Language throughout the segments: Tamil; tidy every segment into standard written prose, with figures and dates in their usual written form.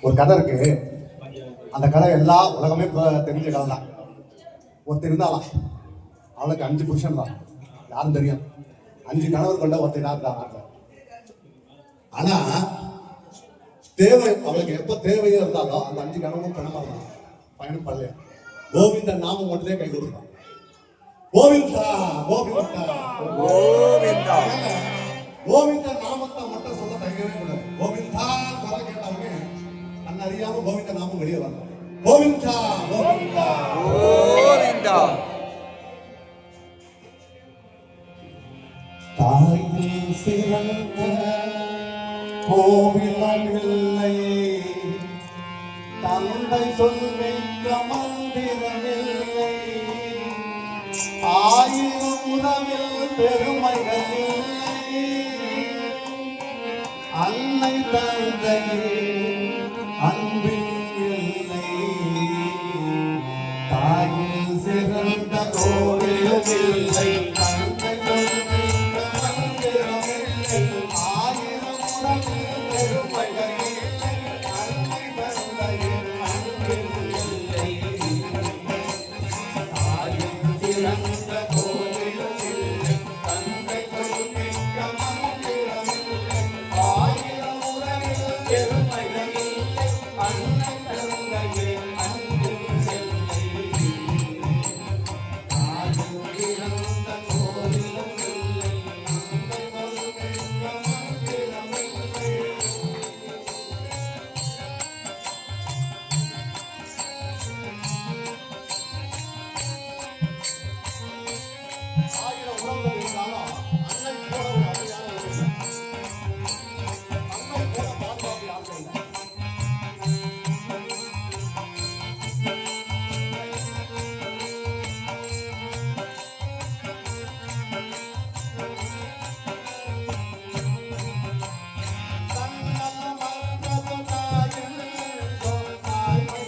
ஒரு கதை இருக்கு. அந்த கதை எல்லா உலகமே தெரிஞ்ச கதை தான். ஒருத்தர் இருந்தாலாம், அவளுக்கு 5 புருஷன் தான். யாரும் தெரியும், 5 கணவர் கொண்ட ஒருத்தர் தான் நாட்டில். ஆனா தேவை அவளுக்கு எப்ப தேவையோ இருந்தாலும் அந்த 5 கணவரும் பணமா இருந்தான், பயணம் பண்ணல. கோவிந்த நாமம் மட்டும்தான் கை கொடுத்தான். கோவிந்தா கோவிந்தா கோவிந்தா கோவிந்த நாமத்தை மட்டும் சொல்ல தயங்கவே கூடாது. கோவிந்தா குரல் கேட்டவங்க தன்னை அறியாம கோவிந்த நாமம் வெளியே வரணும். கோவிந்தா கோவிந்தா கோவிந்தா. தாயில் சிறந்த கோவிலும் இல்லை, தந்தை சொல்மிக்க மந்திரமில்லை, ஆயிரம் உறவில் பெருமைகள் இல்லை, அன்னை தந்தையே அன்பில் இல்லை, தாயில் சிறந்த கோவிலும் இல்லை, தந்தை சொல்மிக்க மந்திரமில்லை, ஆயிரம் உறவில் பெருமைகள் இல்லை, அன்னை தந்தையே அன்பில் இல்லை, தாயில் சிறந்த கோவிலும் இல்லை, தந்தை சொல்மிக்க மந்திரமில்லை, ஆயிரம் உறவில் பெருமைகள் இல்லை, அன்னை தந்தையே அன்பில் இல்லை, தாயில் சிறந்த கோவிலும் இல்லை, தந்தை சொல்மிக்க மந்திரமில்லை. ஆயிரம் உறவுகள் இருந்தாலும் அன்னை போல ஒரு அருமையான ஒரு இல்லை. அன்னை போல பாதுகாப்பு யாரும் இல்லை. சன்னல மறந்தது தாயில் தாய்மை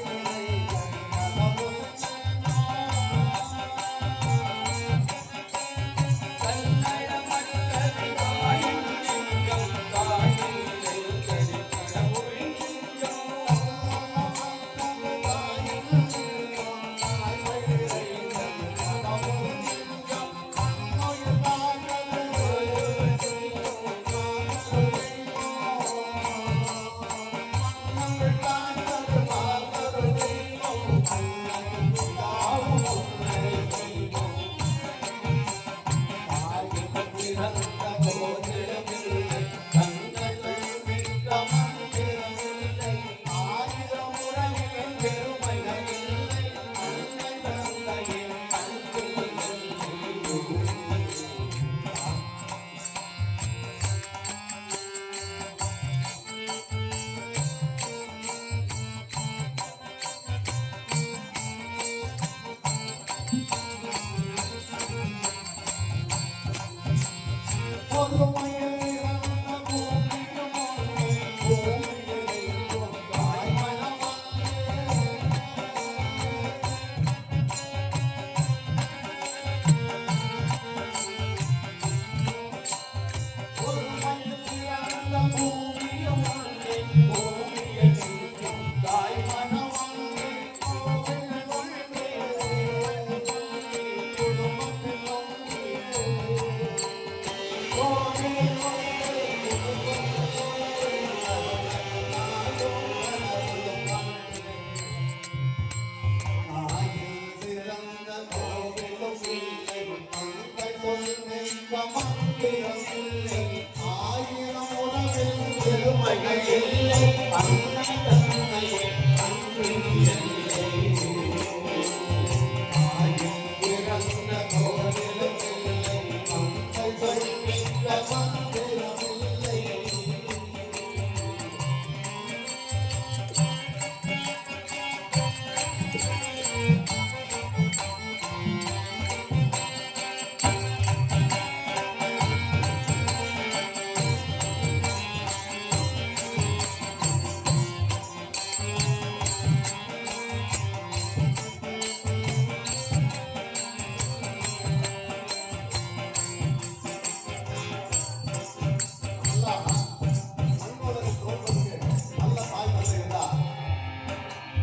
ஆயிரம் உறவில் பெருமைகள் இல்லை, அன்னை தந்தையே அன்பில் இல்லை, தாயில் பிறந்த கோவிலும் இல்லை, தந்தை சொல்மிக்க மந்திரமில்லை.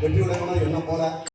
வெற்றியுடையவனும் என்ன போல